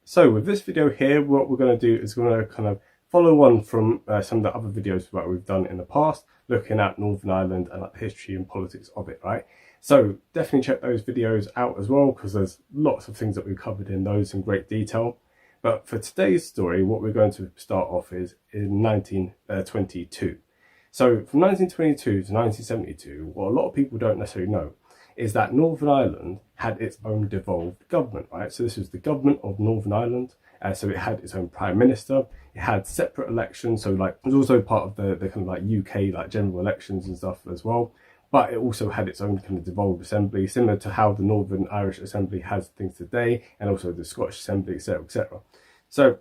So with this video here, what we're going to do is we're going to kind of follow on from some of the other videos that we've done in the past, looking at Northern Ireland and like the history and politics of it, right? So definitely check those videos out as well, because there's lots of things that we've covered in those in great detail. But for today's story, what we're going to start off is in 1922. So from 1922 to 1972, what a lot of people don't necessarily know is that Northern Ireland had its own devolved government, right? So this was the government of Northern Ireland. So it had its own prime minister. It had separate elections. So like it was also part of the kind of like UK like general elections and stuff as well. But it also had its own kind of devolved assembly, similar to how the Northern Irish Assembly has things today, and also the Scottish Assembly, etc., etc. So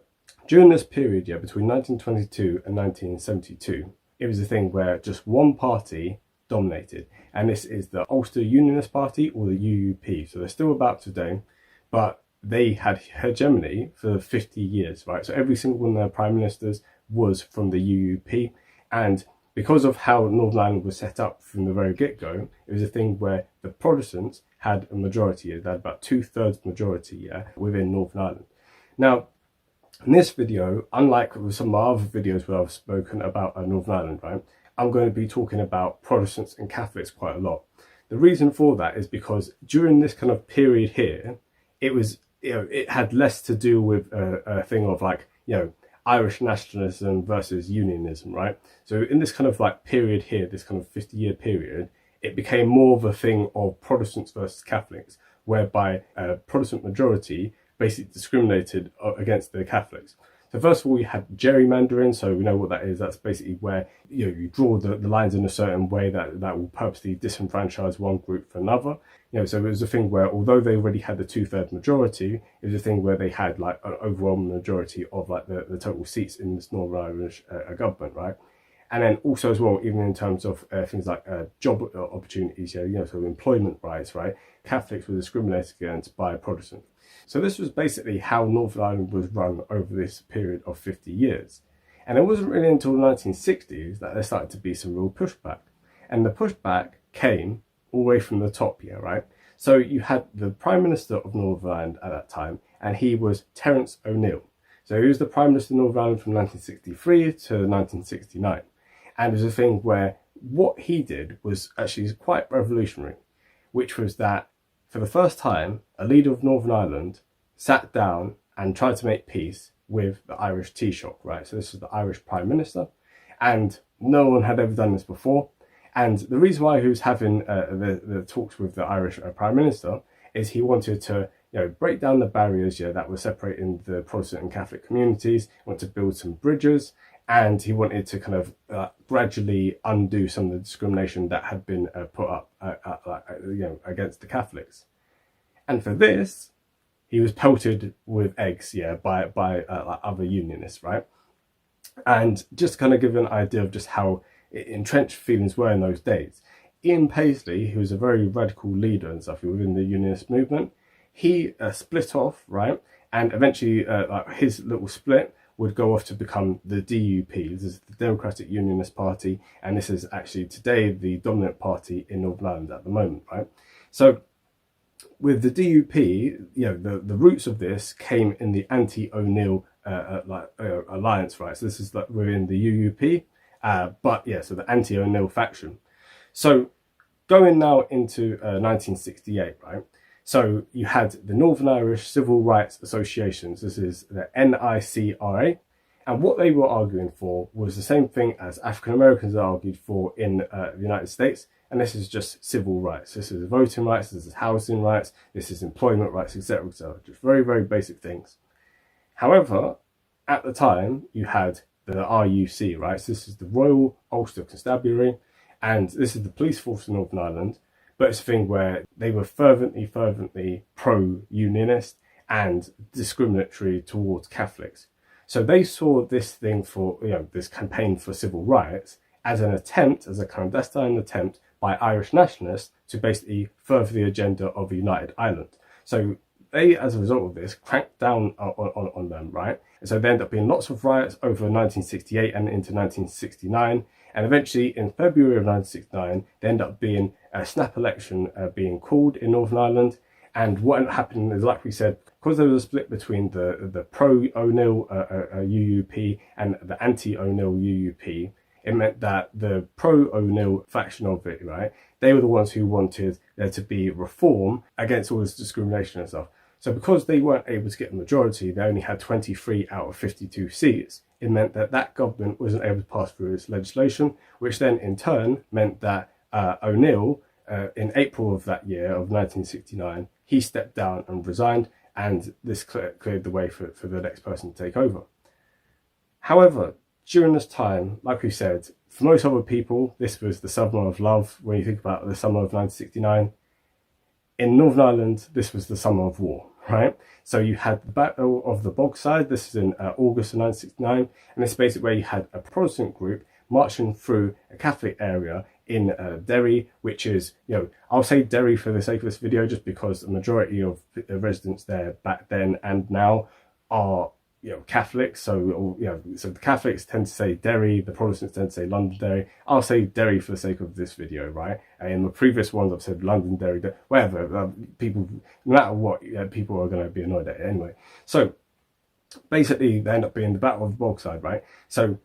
during this period, between 1922 and 1972, it was a thing where just one party dominated, and this is the Ulster Unionist Party, or the UUP. So they're still about today, but they had hegemony for 50 years, right? So every single one of their prime ministers was from the UUP, and because of how Northern Ireland was set up from the very get-go, it was a thing where the Protestants had a majority. They had about 2/3 majority within Northern Ireland. Now, in this video, unlike with some of my other videos where I've spoken about Northern Ireland, right, I'm going to be talking about Protestants and Catholics quite a lot. The reason for that is because during this kind of period here, it was, it had less to do with a thing of like, Irish nationalism versus unionism, right? So in this kind of like period here, this kind of 50-year period, it became more of a thing of Protestants versus Catholics, whereby a Protestant majority basically discriminated against the Catholics. So first of all, you had gerrymandering. So we know what that is. That's basically where you draw the lines in a certain way that will purposely disenfranchise one group for another. So it was a thing where, although they already had the 2/3 majority, it was a thing where they had like an overwhelming majority of like the total seats in this Northern Irish government, right? And then also as well, even in terms of things like job opportunities, so employment rights, right? Catholics were discriminated against by Protestants. So this was basically how Northern Ireland was run over this period of 50 years. And it wasn't really until the 1960s that there started to be some real pushback. And the pushback came all the way from the top here, right? So you had the Prime Minister of Northern Ireland at that time, and he was Terence O'Neill. So he was the Prime Minister of Northern Ireland from 1963 to 1969. And it was a thing where what he did was actually quite revolutionary, which was that for the first time, a leader of Northern Ireland sat down and tried to make peace with the Irish Taoiseach, right? So this is the Irish Prime Minister, and no one had ever done this before. And the reason why he was having the talks with the Irish Prime Minister is he wanted to break down the barriers that were separating the Protestant and Catholic communities, wanted to build some bridges, and he wanted to kind of gradually undo some of the discrimination that had been put up against the Catholics. And for this, he was pelted with eggs by other unionists, right? And just to kind of give an idea of just how entrenched feelings were in those days, Ian Paisley, who was a very radical leader and stuff within the unionist movement, he split off, right? And eventually his little split would go off to become the DUP. This is the Democratic Unionist Party, and this is actually today the dominant party in Northern Ireland at the moment, right? So with the DUP, the roots of this came in the anti-O'Neill alliance, right? So this is like within the UUP, so the anti-O'Neill faction. So going now into 1968, right? So you had the Northern Irish Civil Rights Associations. This is the NICRA. And what they were arguing for was the same thing as African Americans argued for in the United States. And this is just civil rights. This is voting rights, this is housing rights, this is employment rights, etc., etc. Just very, very basic things. However, at the time, you had the RUC, right? So this is the Royal Ulster Constabulary, and this is the police force in Northern Ireland. But it's a thing where they were fervently pro-unionist and discriminatory towards Catholics. So they saw this thing for, this campaign for civil rights as an attempt, as a clandestine attempt by Irish nationalists to basically further the agenda of a united Ireland. So they, as a result of this, cranked down on them, right? And so there ended up being lots of riots over 1968 and into 1969. And eventually, in February of 1969, there ended up being a snap election being called in Northern Ireland. And what ended up happening is, like we said, because there was a split between the pro-O'Neill UUP and the anti-O'Neill UUP, it meant that the pro-O'Neill faction of it, right, they were the ones who wanted there to be reform against all this discrimination and stuff. So because they weren't able to get a majority, they only had 23 out of 52 seats. It meant that that government wasn't able to pass through this legislation, which then in turn meant that O'Neill, in April of that year of 1969, he stepped down and resigned, and this cleared the way for the next person to take over. However, during this time, like we said, for most other people, this was the summer of love. When you think about the summer of 1969, in Northern Ireland, this was the summer of war, right? So you had the Battle of the Bogside. This is in August of 1969, and this is basically where you had a Protestant group marching through a Catholic area in Derry, which is, I'll say Derry for the sake of this video, just because the majority of the residents there back then and now are Catholics. So so the Catholics tend to say Derry, the Protestants tend to say Londonderry. I'll say Derry for the sake of this video, right? And in the previous ones I've said Londonderry, whatever. People, no matter what, people are going to be annoyed at it anyway. So basically they end up being the Battle of the Bogside, right? So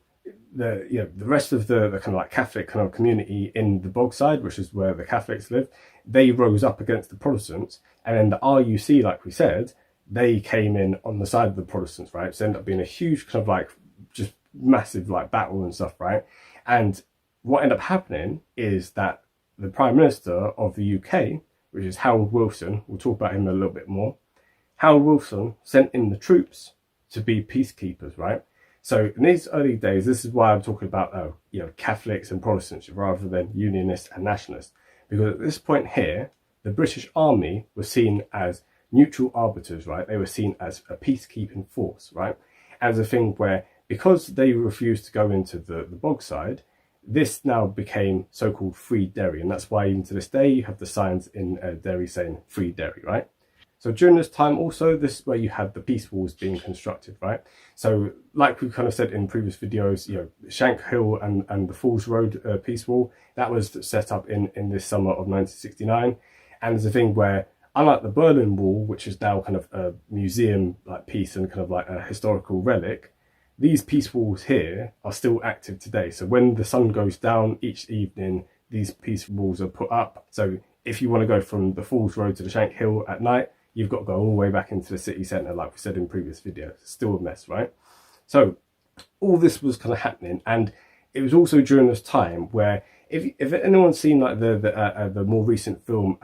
the rest of the kind of like Catholic kind of community in the Bogside, which is where the Catholics live, they rose up against the Protestants, and then the RUC, like we said, they came in on the side of the Protestants, right? So it ended up being a huge kind of like just massive like battle and stuff, right? And what ended up happening is that the Prime Minister of the UK, which is Harold Wilson, we'll talk about him a little bit more, Harold Wilson sent in the troops to be peacekeepers, right? So in these early days, this is why I'm talking about Catholics and Protestants rather than Unionists and Nationalists, because at this point here, the British Army was seen as neutral arbiters, right? They were seen as a peacekeeping force, right? As a thing where, because they refused to go into the Bogside, this now became so-called Free Derry, and that's why even to this day you have the signs in Derry saying Free Derry, right? So during this time also, this is where you had the peace walls being constructed, right? So like we kind of said in previous videos, Shank Hill and the Falls Road peace wall, that was set up in this summer of 1969, and there's a thing where, unlike the Berlin Wall, which is now kind of a museum like piece and kind of like a historical relic, these peace walls here are still active today. So when the sun goes down each evening, these peace walls are put up. So if you want to go from the Falls Road to the Shank Hill at night, you've got to go all the way back into the city centre, like we said in previous videos. It's still a mess, right? So all this was kind of happening, and it was also during this time where, if anyone's seen like the more recent film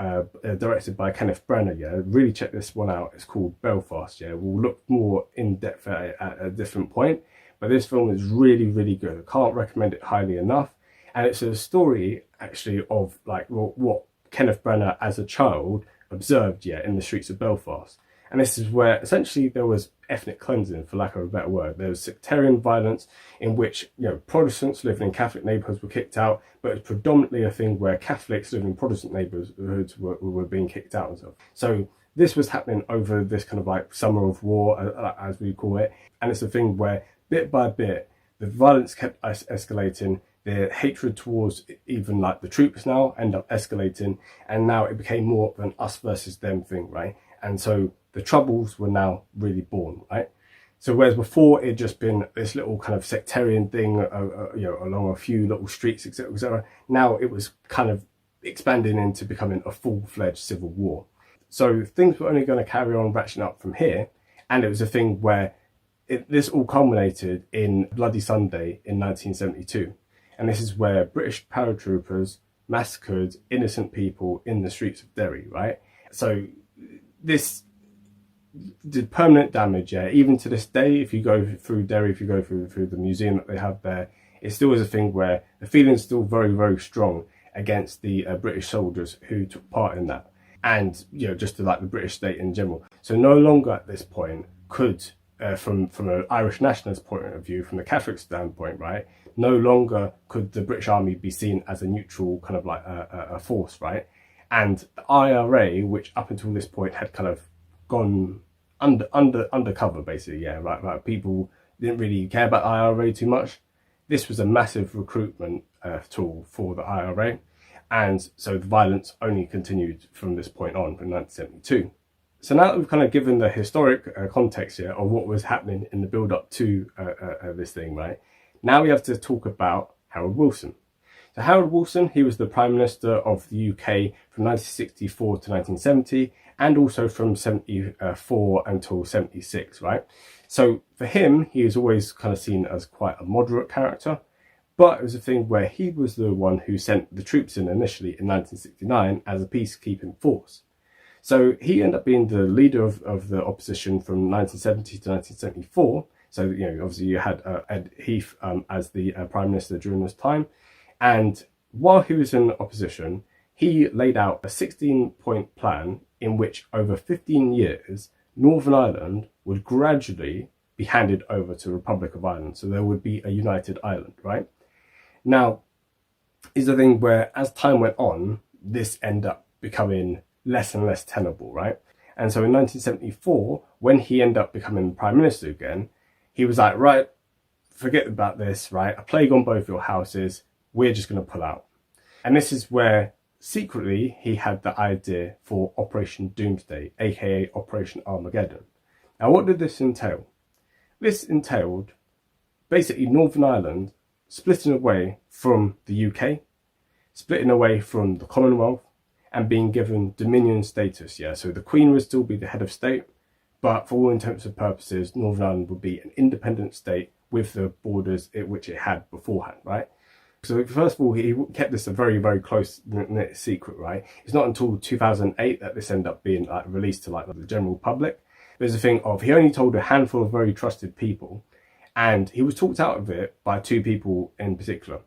directed by Kenneth Branagh, really check this one out. It's called Belfast. We'll look more in depth at a different point, but this film is really, really good. I can't recommend it highly enough, and it's a story actually of like what Kenneth Branagh as a child observed in the streets of Belfast. And this is where essentially there was ethnic cleansing, for lack of a better word. There was sectarian violence in which Protestants living in Catholic neighbourhoods were kicked out, but it was predominantly a thing where Catholics living in Protestant neighbourhoods were being kicked out and stuff. So this was happening over this kind of like summer of war, as we call it. And it's a thing where bit by bit, the violence kept escalating. The hatred towards even like the troops now end up escalating, and now it became more of an us versus them thing, right? And so the troubles were now really born, right? So whereas before it just been this little kind of sectarian thing, along a few little streets, etc., etc., now it was kind of expanding into becoming a full-fledged civil war. So things were only going to carry on ratcheting up from here, and it was a thing where this all culminated in Bloody Sunday in 1972. And this is where British paratroopers massacred innocent people in the streets of Derry, right? So this did permanent damage, even to this day. If you go through Derry, if you go through the museum that they have there, it still is a thing where the feeling is still very, very strong against the British soldiers who took part in that, and just to like the British state in general. So no longer at this point could, from an Irish nationalist point of view, from the Catholic standpoint, right, no longer could the British Army be seen as a neutral kind of like a force, right? And the IRA, which up until this point had kind of gone undercover, basically, right. People didn't really care about the IRA too much. This was a massive recruitment tool for the IRA, and so the violence only continued from this point on, from 1972. So now that we've kind of given the historic context here of what was happening in the build up to this thing, right? Now we have to talk about Harold Wilson. So Harold Wilson, he was the Prime Minister of the UK from 1964 to 1970, and also from 74 until 76, right? So for him, he was always kind of seen as quite a moderate character, but it was a thing where he was the one who sent the troops in initially in 1969 as a peacekeeping force. So he ended up being the leader of the opposition from 1970 to 1974. So, you know, obviously you had Ed Heath as the Prime Minister during this time. And while he was in opposition, he laid out a 16-point plan in which over 15 years, Northern Ireland would gradually be handed over to the Republic of Ireland. So there would be a united Ireland, right? Now, is the thing where as time went on, this ended up becoming less and less tenable, right? And so in 1974, when he ended up becoming Prime Minister again, he was like, right, forget about this, right? A plague on both your houses. We're just going to pull out. And this is where secretly he had the idea for Operation Doomsday, aka Operation Armageddon. Now, what did this entail? This entailed basically Northern Ireland splitting away from the UK, splitting away from the Commonwealth, and being given Dominion status. Yeah, so the Queen would still be the head of state, but for all intents and purposes, Northern Ireland would be an independent state with the borders which it had beforehand, right? So first of all, he kept this a very, very close-knit secret, right? It's not until 2008 that this ended up being like released to like the general public. There's a thing of he only told a handful of very trusted people, and he was talked out of it by two people in particular.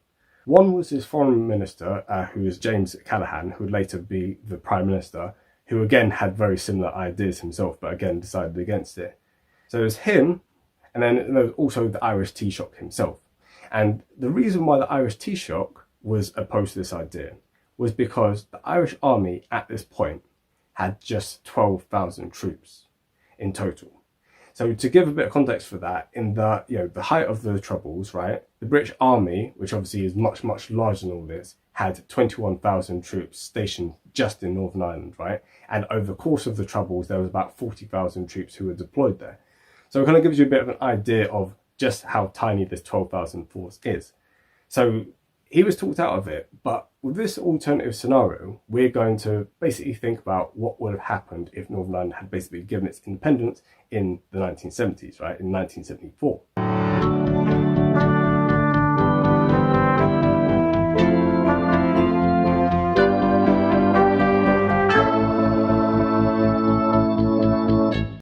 One was his foreign minister, who was James Callaghan, who would later be the Prime Minister, who again had very similar ideas himself, but again decided against it. So there's him, and then there was also the Irish Taoiseach himself. And the reason why the Irish Taoiseach was opposed to this idea was because the Irish army at this point had just 12,000 troops in total. So to give a bit of context for that, in the the height of the Troubles, right, the British Army, which obviously is much, much larger than all this, had 21,000 troops stationed just in Northern Ireland, right? And over the course of the Troubles, there was about 40,000 troops who were deployed there. So it kind of gives you a bit of an idea of just how tiny this 12,000 force is. So he was talked out of it, but with this alternative scenario, we're going to basically think about what would have happened if Northern Ireland had basically given its independence in the 1970s, right, in 1974.